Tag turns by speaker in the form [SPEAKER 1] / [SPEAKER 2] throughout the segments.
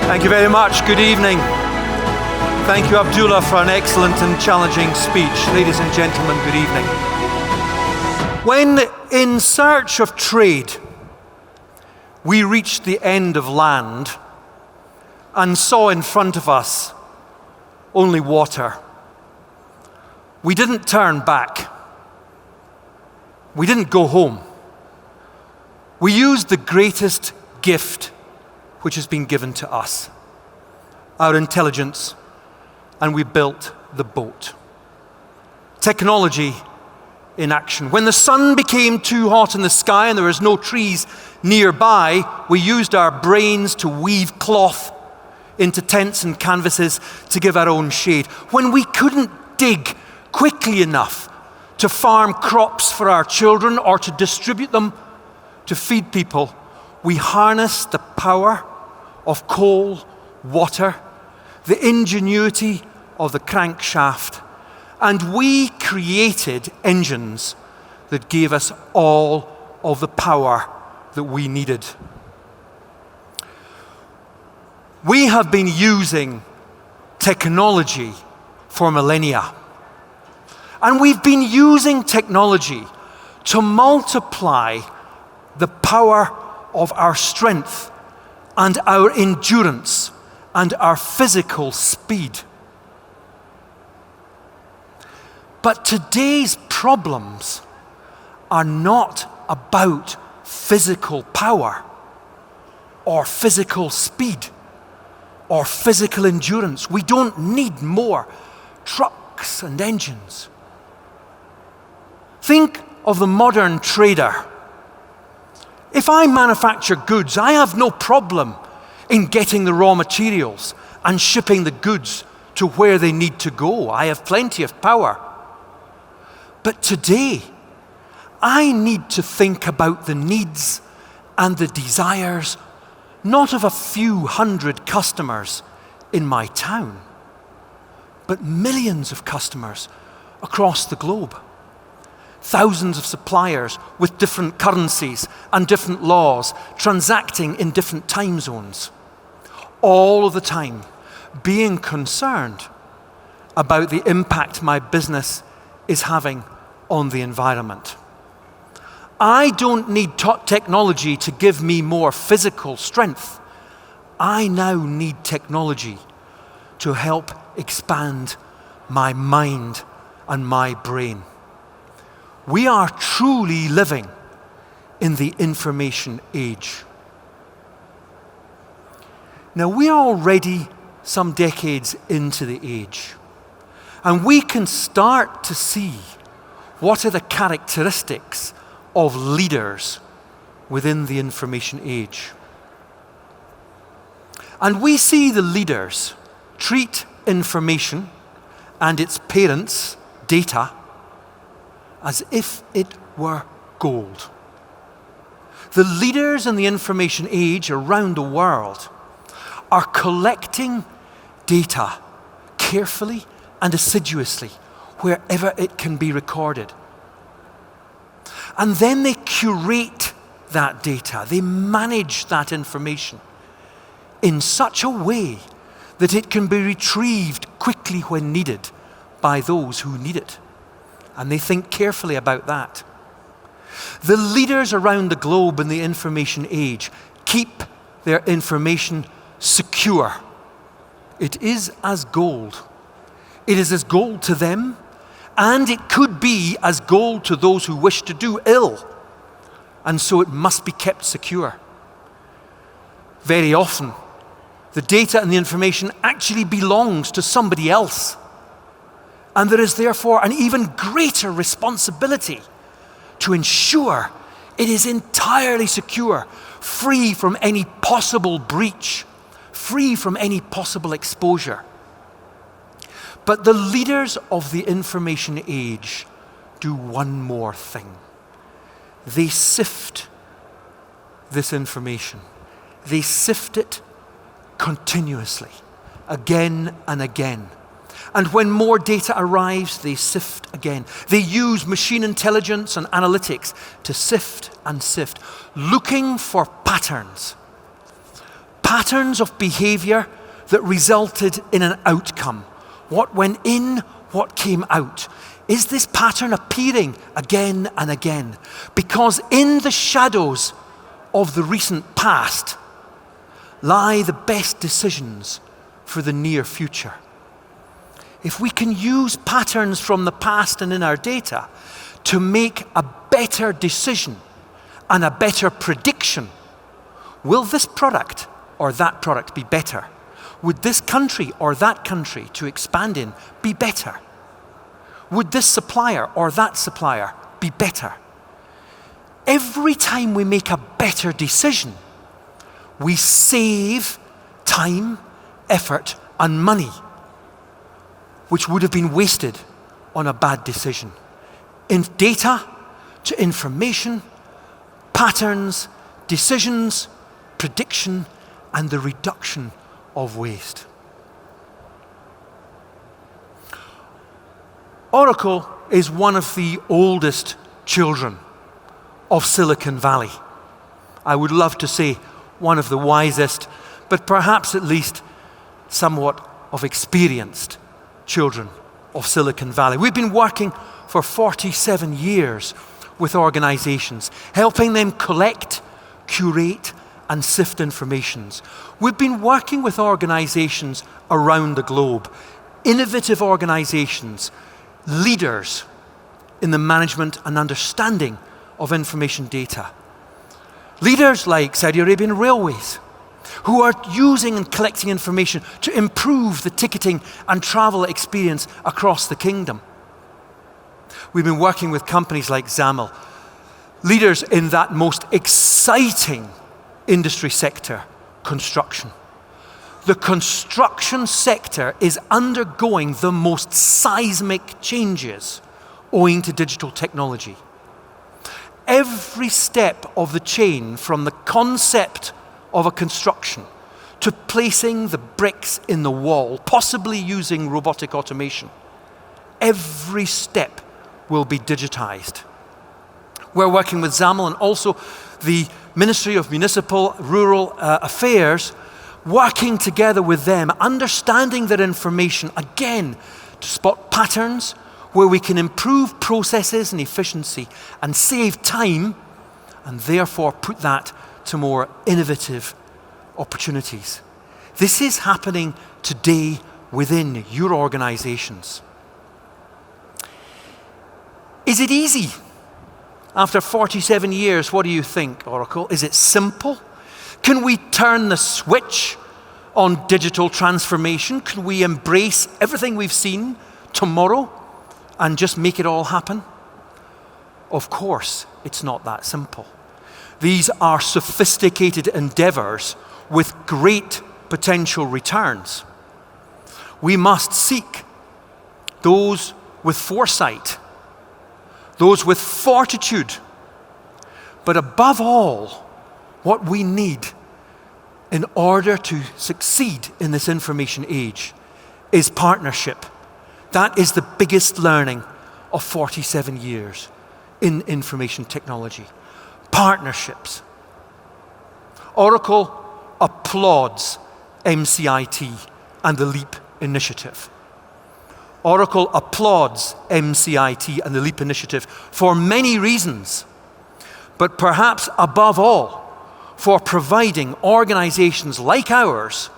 [SPEAKER 1] Thank you very much. Good evening. Thank you, Abdullah, for an excellent and challenging speech. Ladies and gentlemen, good evening. When in search of trade, we reached the end of land and saw in front of us only water, we didn't turn back. We didn't go home. We used the greatest gift which has been given to us, our intelligence, and we built the boat. Technology in action. When the sun became too hot in the sky and there was no trees nearby, we used our brains to weave cloth into tents and canvases to give our own shade. When we couldn't dig quickly enough to farm crops for our children or to distribute them to feed people, we harnessed the power of coal, water, the ingenuity of the crankshaft, and we created engines that gave us all of the power that we needed. We have been using technology for millennia, and we've been using technology to multiply the power of our strength and our endurance and our physical speed. But today's problems are not about physical power or physical speed or physical endurance. We don't need more trucks and engines. Think of the modern trader. If I manufacture goods, I have no problem in getting the raw materials and shipping the goods to where they need to go. I have plenty of power. But today, I need to think about the needs and the desires, not of a few hundred customers in my town, but millions of customers across the globe. Thousands of suppliers with different currencies and different laws, transacting in different time zones, all of the time being concerned about the impact my business is having on the environment. I don't need technology to give me more physical strength. I now need technology to help expand my mind and my brain. We are truly living in the information age. Now, we are already some decades into the age, and we can start to see what are the characteristics of leaders within the information age. And we see the leaders treat information and its parents, data, as if it were gold. The leaders in the information age around the world are collecting data carefully and assiduously wherever it can be recorded. And then they curate that data. They manage that information in such a way that it can be retrieved quickly when needed by those who need it. And they think carefully about that. The leaders around the globe in the information age keep their information secure. It is as gold. It is as gold to them, and it could be as gold to those who wish to do ill. And so it must be kept secure. Very often, the data and the information actually belongs to somebody else. And there is therefore an even greater responsibility to ensure it is entirely secure, free from any possible breach, free from any possible exposure. But the leaders of the information age do one more thing. They sift this information. They sift it continuously, again and again. And when more data arrives, they sift again. They use machine intelligence and analytics to sift and sift, looking for patterns patterns of behavior that resulted in an outcome. What went in, what came out. Is this pattern appearing again and again? Because in the shadows of the recent past lie the best decisions for the near future. If we can use patterns from the past and in our data to make a better decision and a better prediction, will this product or that product be better? Would this country or that country to expand in be better? Would this supplier or that supplier be better? Every time we make a better decision, we save time, effort, and money, which would have been wasted on a bad decision. In data to information, patterns, decisions, prediction, and the reduction of waste. Oracle is one of the oldest children of Silicon Valley. I would love to say one of the wisest, but perhaps at least somewhat of experienced children of Silicon Valley. We've been working for 47 years with organizations, helping them collect, curate, and sift informations. We've been working with organizations around the globe, innovative organizations, leaders in the management and understanding of information data. Leaders like Saudi Arabian Railways, who are using and collecting information to improve the ticketing and travel experience across the kingdom. We've been working with companies like Zamel, leaders in that most exciting industry sector, construction. The construction sector is undergoing the most seismic changes owing to digital technology. Every step of the chain, from the concept of a construction to placing the bricks in the wall, possibly using robotic automation, every step will be digitized. We're working with Zamel and also the Ministry of Municipal Rural Affairs, working together with them, understanding their information, again, to spot patterns where we can improve processes and efficiency and save time, and therefore put that to more innovative opportunities. This is happening today within your organizations. Is it easy? After 47 years, what do you think, Oracle? Is it simple? Can we turn the switch on digital transformation? Can we embrace everything we've seen tomorrow and just make it all happen? Of course, it's not that simple. These are sophisticated endeavors with great potential returns. We must seek those with foresight, those with fortitude, but above all, what we need in order to succeed in this information age is partnership. That is the biggest learning of 47 years in information technology. Partnerships. Oracle applauds MCIT and the LEAP initiative. Oracle applauds MCIT and the LEAP initiative for many reasons, but perhaps above all, for providing organizations like ours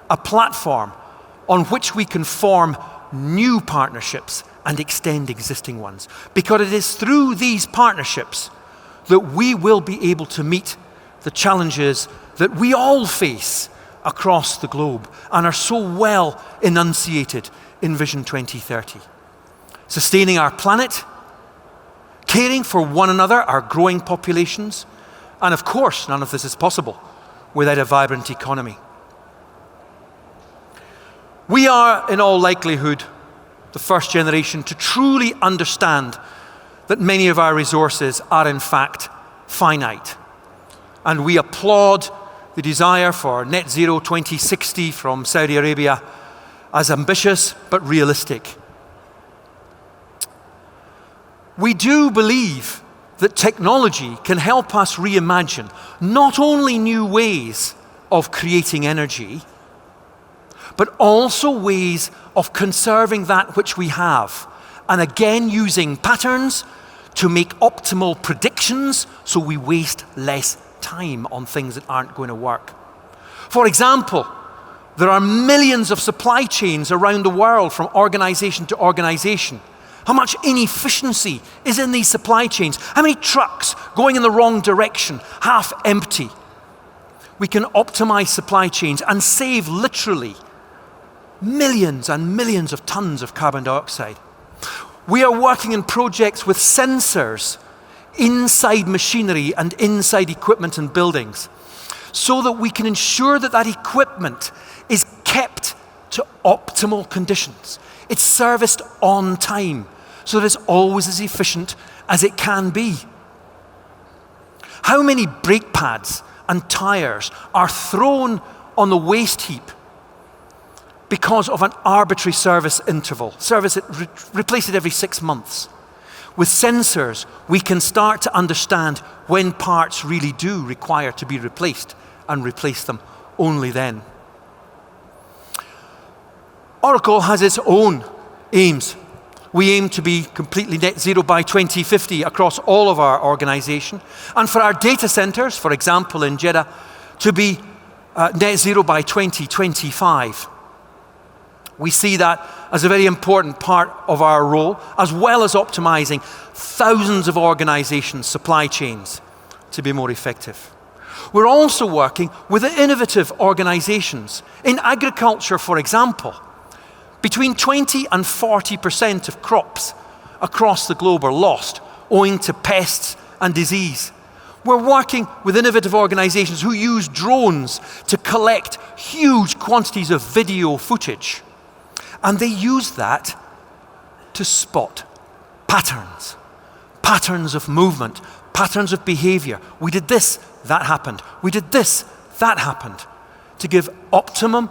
[SPEAKER 1] a platform on which we can form new partnerships and extend existing ones. Because it is through these partnerships that we will be able to meet the challenges that we all face across the globe and are so well enunciated in Vision 2030. Sustaining our planet, caring for one another, our growing populations, and of course, none of this is possible without a vibrant economy. We are, in all likelihood, the first generation to truly understand that many of our resources are in fact finite. And we applaud the desire for net zero 2060 from Saudi Arabia as ambitious but realistic. We do believe that technology can help us reimagine not only new ways of creating energy, but also ways of conserving that which we have. And again, using patterns to make optimal predictions so we waste less time on things that aren't going to work. For example, there are millions of supply chains around the world from organization to organization. How much inefficiency is in these supply chains? How many trucks going in the wrong direction, half empty? We can optimize supply chains and save literally millions and millions of tons of carbon dioxide. We are working in projects with sensors inside machinery and inside equipment and buildings so that we can ensure that that equipment is kept to optimal conditions. It's serviced on time so that it's always as efficient as it can be. How many brake pads and tires are thrown on the waste heap because of an arbitrary service interval? Replace it every 6 months. With sensors, we can start to understand when parts really do require to be replaced and replace them only then. Oracle has its own aims. We aim to be completely net zero by 2050 across all of our organization. And for our data centers, for example in Jeddah, to be net zero by 2025. We see that as a very important part of our role, as well as optimizing thousands of organizations' supply chains to be more effective. We're also working with innovative organizations. In agriculture, for example, between 20 and 40% of crops across the globe are lost owing to pests and disease. We're working with innovative organizations who use drones to collect huge quantities of video footage. And they use that to spot patterns, patterns of movement, patterns of behavior. We did this, that happened. We did this, that happened. To give optimum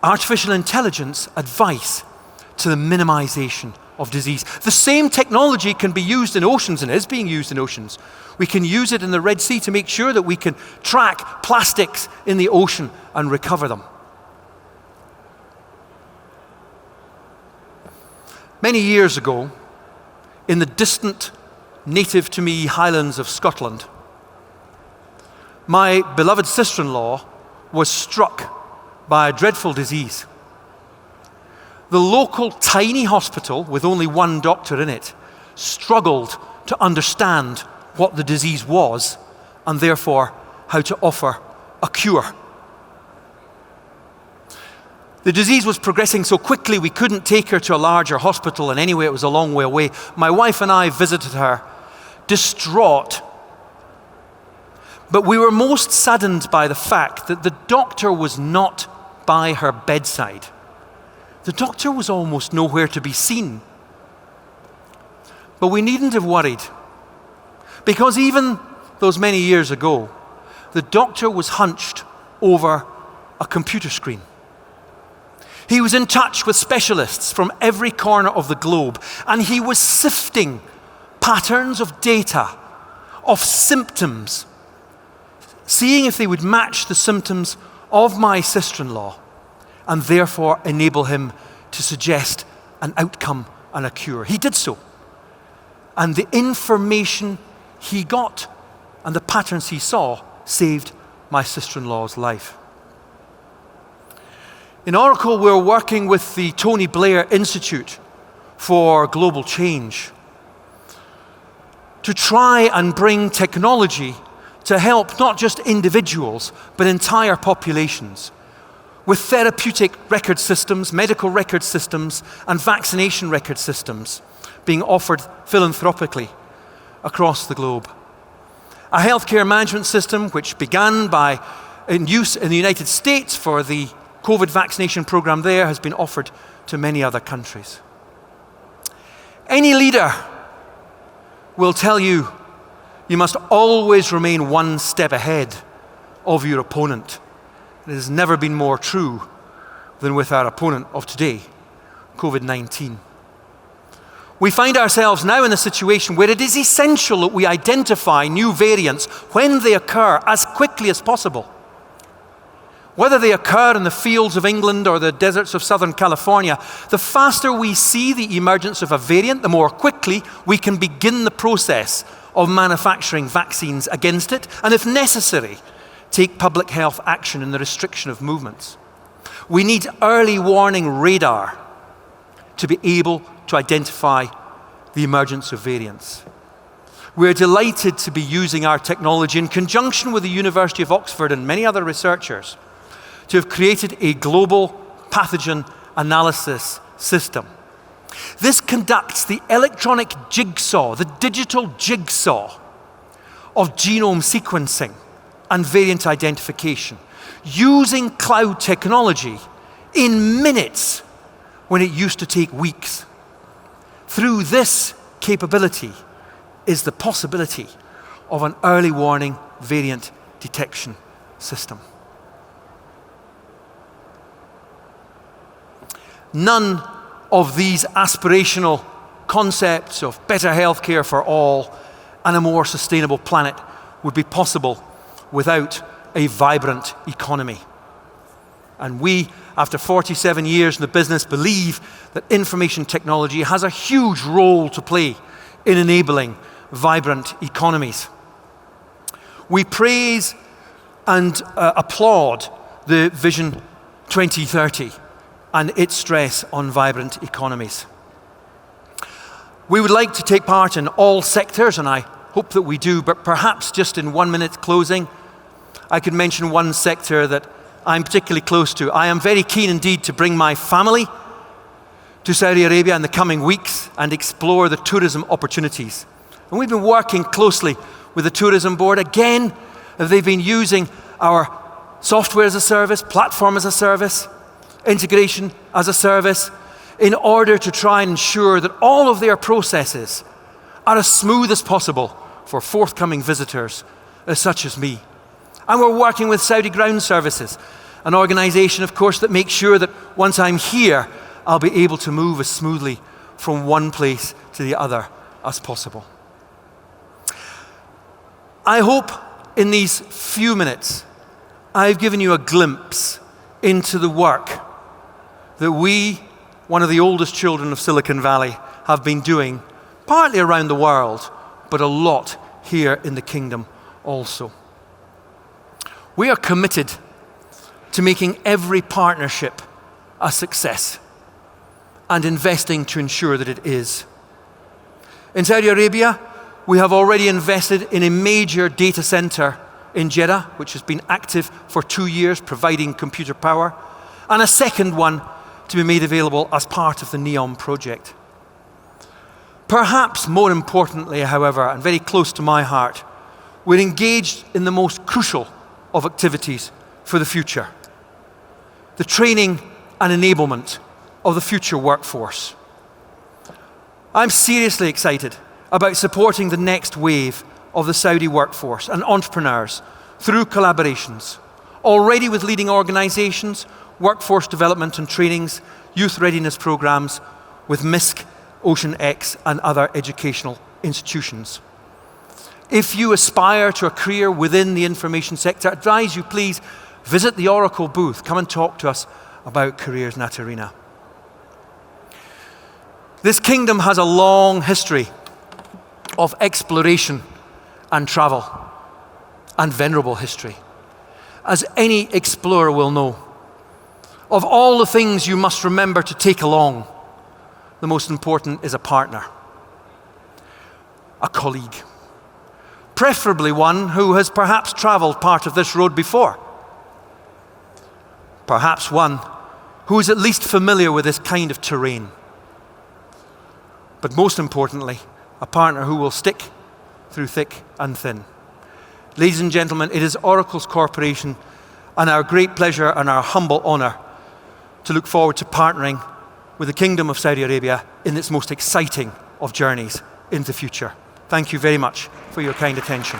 [SPEAKER 1] artificial intelligence advice to the minimization of disease. The same technology can be used in oceans and is being used in oceans. We can use it in the Red Sea to make sure that we can track plastics in the ocean and recover them. Many years ago, in the distant, native to me highlands of Scotland, my beloved sister-in-law was struck by a dreadful disease. The local tiny hospital, with only one doctor in it, struggled to understand what the disease was and therefore how to offer a cure. The disease was progressing so quickly we couldn't take her to a larger hospital, and anyway it was a long way away. My wife and I visited her, distraught. But we were most saddened by the fact that the doctor was not by her bedside. The doctor was almost nowhere to be seen. But we needn't have worried, because even those many years ago, the doctor was hunched over a computer screen. He was in touch with specialists from every corner of the globe, and he was sifting patterns of data, of symptoms, seeing if they would match the symptoms of my sister-in-law, and therefore enable him to suggest an outcome and a cure. He did so. And the information he got and the patterns he saw saved my sister-in-law's life. In Oracle, we're working with the Tony Blair Institute for Global Change to try and bring technology to help not just individuals, but entire populations with therapeutic record systems, medical record systems, and vaccination record systems being offered philanthropically across the globe. A healthcare management system which began in use in the United States for the COVID vaccination program there has been offered to many other countries. Any leader will tell you you must always remain one step ahead of your opponent. It has never been more true than with our opponent of today, COVID-19. We find ourselves now in a situation where it is essential that we identify new variants when they occur as quickly as possible. Whether they occur in the fields of England or the deserts of Southern California, the faster we see the emergence of a variant, the more quickly we can begin the process of manufacturing vaccines against it, and if necessary, take public health action in the restriction of movements. We need early warning radar to be able to identify the emergence of variants. We're delighted to be using our technology in conjunction with the University of Oxford and many other researchers to have created a global pathogen analysis system. This conducts the electronic jigsaw, the digital jigsaw of genome sequencing and variant identification, using cloud technology in minutes when it used to take weeks. Through this capability is the possibility of an early warning variant detection system. None of these aspirational concepts of better healthcare for all and a more sustainable planet would be possible without a vibrant economy. And we, after 47 years in the business, believe that information technology has a huge role to play in enabling vibrant economies. We praise and applaud the Vision 2030 and its stress on vibrant economies. We would like to take part in all sectors, and I hope that we do, but perhaps just in 1 minute closing, I could mention one sector that I'm particularly close to. I am very keen indeed to bring my family to Saudi Arabia in the coming weeks and explore the tourism opportunities. And we've been working closely with the Tourism Board. Again, they've been using our software as a service, platform as a service, integration as a service, in order to try and ensure that all of their processes are as smooth as possible for forthcoming visitors such as me. And we're working with Saudi Ground Services, an organization, of course, that makes sure that once I'm here, I'll be able to move as smoothly from one place to the other as possible. I hope in these few minutes, I've given you a glimpse into the work that we, one of the oldest children of Silicon Valley, have been doing, partly around the world, but a lot here in the kingdom also. We are committed to making every partnership a success and investing to ensure that it is. In Saudi Arabia, we have already invested in a major data center in Jeddah, which has been active for 2 years, providing computer power, and a second one to be made available as part of the NEOM project. Perhaps more importantly, however, and very close to my heart, we're engaged in the most crucial of activities for the future: the training and enablement of the future workforce. I'm seriously excited about supporting the next wave of the Saudi workforce and entrepreneurs through collaborations, already with leading organizations, workforce development and trainings, youth readiness programs with MISC, Ocean X, and other educational institutions. If you aspire to a career within the information sector, I advise you please visit the Oracle booth. Come and talk to us about careers in that arena. This kingdom has a long history of exploration and travel, and venerable history. As any explorer will know, of all the things you must remember to take along, the most important is a partner, a colleague, preferably one who has perhaps traveled part of this road before, perhaps one who is at least familiar with this kind of terrain, but most importantly, a partner who will stick through thick and thin. Ladies and gentlemen, it is Oracle's corporation and our great pleasure and our humble honor to look forward to partnering with the Kingdom of Saudi Arabia in its most exciting of journeys into the future. Thank you very much for your kind attention.